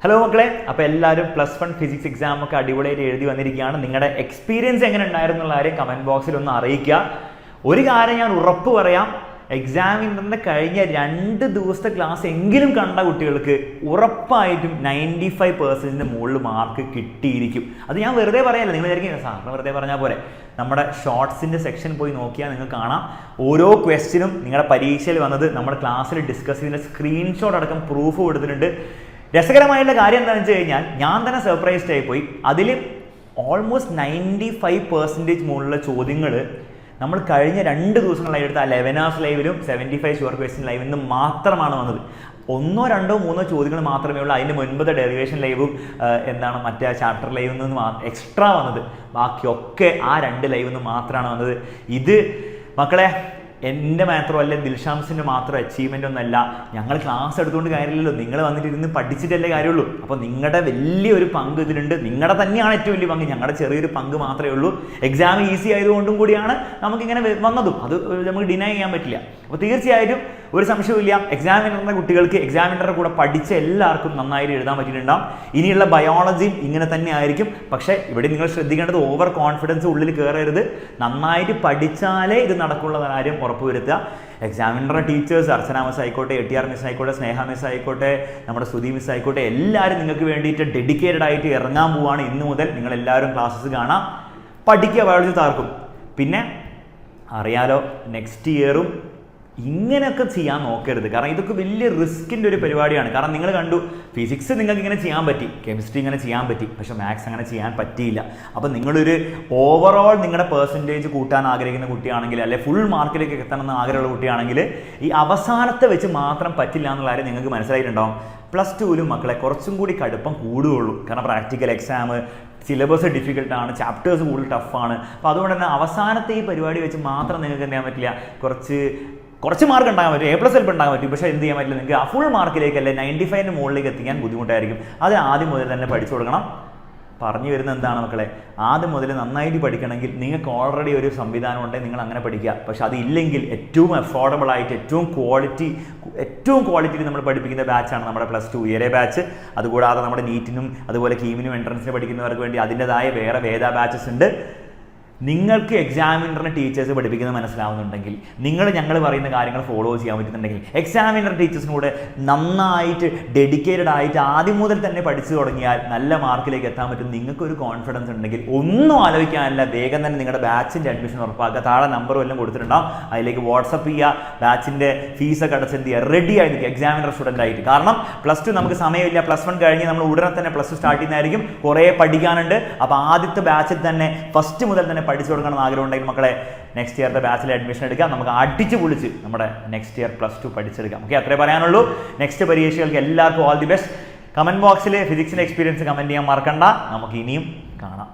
Hello മക്കളെ, അപ്പോൾ എല്ലാവരും +1 ഫിസിക്സ് എക്സാം ഒക്കെ അടിപൊളിയായിട്ട് എഴുതി വന്നിരിക്കുകയാണ്. നിങ്ങളുടെ എക്സ്പീരിയൻസ് എങ്ങനെ ഉണ്ടായിരുന്നു എന്നുള്ള കാര്യം കമൻറ്റ് ബോക്സിൽ ഒന്ന് അറിയിക്കുക. ഒരു കാര്യം ഞാൻ ഉറപ്പ് പറയാം, എക്സാമിൻ്റെ കഴിഞ്ഞ 2 ദിവസത്തെ ക്ലാസ് എങ്കിലും കണ്ട കുട്ടികൾക്ക് ഉറപ്പായിട്ടും 95% മുകളിൽ മാർക്ക് കിട്ടിയിരിക്കും. അത് ഞാൻ വെറുതെ പറയല്ല, നിങ്ങൾ വിചാരിക്കും സാറിന് വെറുതെ പറഞ്ഞാൽ പോലെ. നമ്മുടെ ഷോർട്സിൻ്റെ സെക്ഷൻ പോയി നോക്കിയാൽ നിങ്ങൾക്ക് കാണാം, ഓരോ ക്വസ്റ്റിനും നിങ്ങളുടെ പരീക്ഷയിൽ വന്നത് നമ്മുടെ ക്ലാസ്സിൽ ഡിസ്കസ് ചെയ്യുന്ന സ്ക്രീൻഷോട്ട് അടക്കം പ്രൂഫ് കൊടുത്തിട്ടുണ്ട്. രസകരമായിട്ടുള്ള കാര്യം എന്താണെന്ന് വെച്ച് കഴിഞ്ഞാൽ ഞാൻ തന്നെ സർപ്രൈസ്ഡ് ആയിപ്പോയി. അതിൽ ഓൾമോസ്റ്റ് 95% മുകളിലുള്ള ചോദ്യങ്ങൾ നമ്മൾ കഴിഞ്ഞ 2 ദിവസങ്ങളായി എടുത്ത 11 hours ലൈവിലും 75 ഷുവർ ക്വസ്റ്റ്യൻ ലൈവിൽ നിന്ന് മാത്രമാണ് വന്നത്. 1, 2, 3 ചോദ്യങ്ങൾ മാത്രമേ ഉള്ളൂ. അതിന് മുൻപത്തെ ഡെറിവേഷൻ ലൈവും മറ്റേ ചാപ്റ്റർ ലൈവിൽ നിന്ന് എക്സ്ട്രാ വന്നത്. ബാക്കിയൊക്കെ ആ 2 ലൈവിൽ നിന്ന് മാത്രമാണ് വന്നത്. ഇത് മക്കളെ എൻ്റെ മാത്രമല്ല, ദിൽഷാംസിൻ്റെ മാത്രം അച്ചീവ്മെൻ്റ് ഒന്നല്ല. ഞങ്ങൾ ക്ലാസ് എടുത്തുകൊണ്ട് കാര്യമില്ലല്ലോ, നിങ്ങൾ വന്നിട്ട് ഇരുന്ന് പഠിച്ചിട്ടല്ലേ കാര്യമുള്ളൂ. അപ്പോൾ നിങ്ങളുടെ വലിയൊരു പങ്ക് ഇതിലുണ്ട്. നിങ്ങളുടെ തന്നെയാണ് ഏറ്റവും വലിയ പങ്ക്, ഞങ്ങളുടെ ചെറിയൊരു പങ്ക് മാത്രമേ ഉള്ളൂ. എക്സാം ഈസി ആയതുകൊണ്ടും കൂടിയാണ് നമുക്കിങ്ങനെ വന്നതും, അത് നമുക്ക് ഡിനൈ ചെയ്യാൻ പറ്റില്ല. അപ്പോൾ തീർച്ചയായിട്ടും ഒരു സംശയമില്ല, എക്സാമിനറിൻ്റെ കുട്ടികൾക്ക് എക്സാമിനറുടെ കൂടെ പഠിച്ച എല്ലാവർക്കും നന്നായിട്ട് എഴുതാൻ പറ്റിയിട്ടുണ്ടാവും. ഇനിയുള്ള ബയോളജിയും ഇങ്ങനെ തന്നെ ആയിരിക്കും. പക്ഷേ ഇവിടെ നിങ്ങൾ ശ്രദ്ധിക്കേണ്ടത് ഓവർ കോൺഫിഡൻസ് ഉള്ളിൽ കയറരുത്. നന്നായിട്ട് പഠിച്ചാലേ ഇത് നടക്കുള്ള കാര്യം ഉറപ്പുവരുത്തുക. എക്സാമിനറുടെ ടീച്ചേഴ്സ്, അർച്ചന മിസ് ആയിക്കോട്ടെ, ATR മിസ് ആയിക്കോട്ടെ, സ്നേഹ മിസ് ആയിക്കോട്ടെ, നമ്മുടെ ശ്രുതി മിസ് ആയിക്കോട്ടെ, എല്ലാവരും നിങ്ങൾക്ക് വേണ്ടിയിട്ട് ഡെഡിക്കേറ്റഡ് ആയിട്ട് ഇറങ്ങാൻ പോവുകയാണ്. ഇന്ന് മുതൽ നിങ്ങളെല്ലാവരും ക്ലാസ്സസ് കാണാം, പഠിക്കുക, ബയോളജി താർക്കും. പിന്നെ അറിയാലോ, നെക്സ്റ്റ് ഇയറും ഇങ്ങനെയൊക്കെ ചെയ്യാൻ നോക്കരുത്. കാരണം ഇതൊക്കെ വലിയ റിസ്കിൻ്റെ ഒരു പരിപാടിയാണ്. കാരണം നിങ്ങൾ കണ്ടു, ഫിസിക്സ് നിങ്ങൾക്ക് ഇങ്ങനെ ചെയ്യാൻ പറ്റി, കെമിസ്ട്രി ഇങ്ങനെ ചെയ്യാൻ പറ്റി, പക്ഷേ മാത്സ് അങ്ങനെ ചെയ്യാൻ പറ്റിയില്ല. അപ്പോൾ നിങ്ങളൊരു ഓവറോൾ നിങ്ങളുടെ പെർസെൻറ്റേജ് കൂട്ടാൻ ആഗ്രഹിക്കുന്ന കുട്ടിയാണെങ്കിൽ, അല്ലെങ്കിൽ ഫുൾ മാർക്കിലേക്ക് എത്തണമെന്ന് ആഗ്രഹമുള്ള കുട്ടിയാണെങ്കിൽ ഈ അവസാനത്തെ വെച്ച് മാത്രം പറ്റില്ല എന്നുള്ള കാര്യം നിങ്ങൾക്ക് മനസ്സിലായിട്ടുണ്ടാവും. +2ലും മക്കളെ കുറച്ചും കൂടി കടുപ്പം കൂടുകയുള്ളൂ. കാരണം പ്രാക്ടിക്കൽ എക്സാം, സിലബസ് ഡിഫിക്കൽട്ടാണ്, ചാപ്റ്റേഴ്സ് കൂടുതൽ ടഫാണ്. അപ്പോൾ അതുകൊണ്ട് തന്നെ അവസാനത്തെ ഈ പരിപാടി വെച്ച് മാത്രം നിങ്ങൾക്ക് എന്ത് ചെയ്യാൻ പറ്റില്ല, കുറച്ച് മാർക്ക് ഉണ്ടാകാൻ പറ്റും, A+ ചിലപ്പോൾ ഉണ്ടാകാൻ പറ്റും. പക്ഷേ എന്ത് ചെയ്യാൻ പറ്റില്ല, നിങ്ങൾക്ക് ആ ഫുൾ മാർക്കിലേക്ക് അല്ലെ 95ന് മുകളിലേക്ക് എത്തിക്കാൻ ബുദ്ധിമുട്ടായിരിക്കും. അത് ആദ്യം മുതൽ തന്നെ പഠിച്ചു കൊടുക്കണം. പറഞ്ഞു വരുന്നത് എന്താണ് മക്കളെ, ആദ്യം മുതൽ നന്നായിട്ട് പഠിക്കണമെങ്കിൽ നിങ്ങൾക്ക് ഓൾറെഡി ഒരു സംവിധാനം ഉണ്ടെങ്കിൽ നിങ്ങൾ അങ്ങനെ പഠിക്കുക. പക്ഷെ അതില്ലെങ്കിൽ ഏറ്റവും അഫോർഡബിൾ ആയിട്ട് ഏറ്റവും ക്വാളിറ്റിയിൽ നമ്മൾ പഠിപ്പിക്കുന്ന ബാച്ചാണ് നമ്മുടെ +2 ഇയറെ ബാച്ച്. അതുകൂടാതെ നമ്മുടെ നീറ്റിനും അതുപോലെ കീമിനും എൻട്രൻസിന് പഠിക്കുന്നവർക്ക് വേണ്ടി അതിൻ്റെതായ വേറെ വേദ ബാച്ചസ് ഉണ്ട്. നിങ്ങൾക്ക് എക്സാമിനറിന് ടീച്ചേഴ്സ് പഠിപ്പിക്കുന്നത് മനസ്സിലാവുന്നുണ്ടെങ്കിൽ, ഞങ്ങൾ പറയുന്ന കാര്യങ്ങൾ ഫോളോ ചെയ്യാൻ പറ്റുന്നുണ്ടെങ്കിൽ, എക്സാമിനർ ടീച്ചേഴ്സിനോട് നന്നായിട്ട് ഡെഡിക്കേറ്റഡ് ആയിട്ട് ആദ്യം മുതൽ തന്നെ പഠിച്ചു തുടങ്ങിയാൽ നല്ല മാർക്കിലേക്ക് എത്താൻ പറ്റും. നിങ്ങൾക്കൊരു കോൺഫിഡൻസ് ഉണ്ടെങ്കിൽ ഒന്നും ആലോചിക്കാനില്ല, വേഗം തന്നെ നിങ്ങളുടെ ബാച്ചിൻ്റെ അഡ്മിഷൻ ഉറപ്പാക്കുക. താഴെ നമ്പറും എല്ലാം കൊടുത്തിട്ടുണ്ടാവും, അതിലേക്ക് വാട്സപ്പ് ചെയ്യുക. ബാച്ചിൻ്റെ ഫീസൊക്കെ അടച്ച് എന്ത് ചെയ്യുക, റെഡി ആയിരിക്കും എക്സാമിനർ സ്റ്റുഡൻ്റ് ആയിട്ട്. കാരണം +2 നമുക്ക് സമയമില്ല, +1 കഴിഞ്ഞ് നമ്മൾ ഉടനെ തന്നെ +2 സ്റ്റാർട്ട് ചെയ്യുന്നതായിരിക്കും. കുറേ പഠിക്കാനുണ്ട്. അപ്പോൾ ആദ്യത്തെ ബാച്ചിൽ തന്നെ ഫസ്റ്റ് മുതൽ തന്നെ പഠിച്ചു കൊടുക്കണം ആഗ്രഹം ഉണ്ടെങ്കിൽ മക്കളെ നെക്സ്റ്റ് ഇയറിൻ്റെ ബാച്ചിൽ അഡ്മിഷൻ എടുക്കുക. നമുക്ക് അടിച്ച് പൊളിച്ച് നമ്മുടെ നെക്സ്റ്റ് ഇയർ +2 പഠിച്ചെടുക്കാം. ഓക്കെ, അത്രേ പറയാനുള്ളൂ. നെക്സ്റ്റ് പരീക്ഷകൾക്ക് എല്ലാവർക്കും ഓൾ ദി ബെസ്റ്റ്. കമൻറ്റ് ബോക്സിൽ ഫിസിക്സിൻ്റെ എക്സ്പീരിയൻസ് കമൻറ്റ് ചെയ്യാൻ മറക്കണ്ട. നമുക്ക് ഇനിയും കാണാം.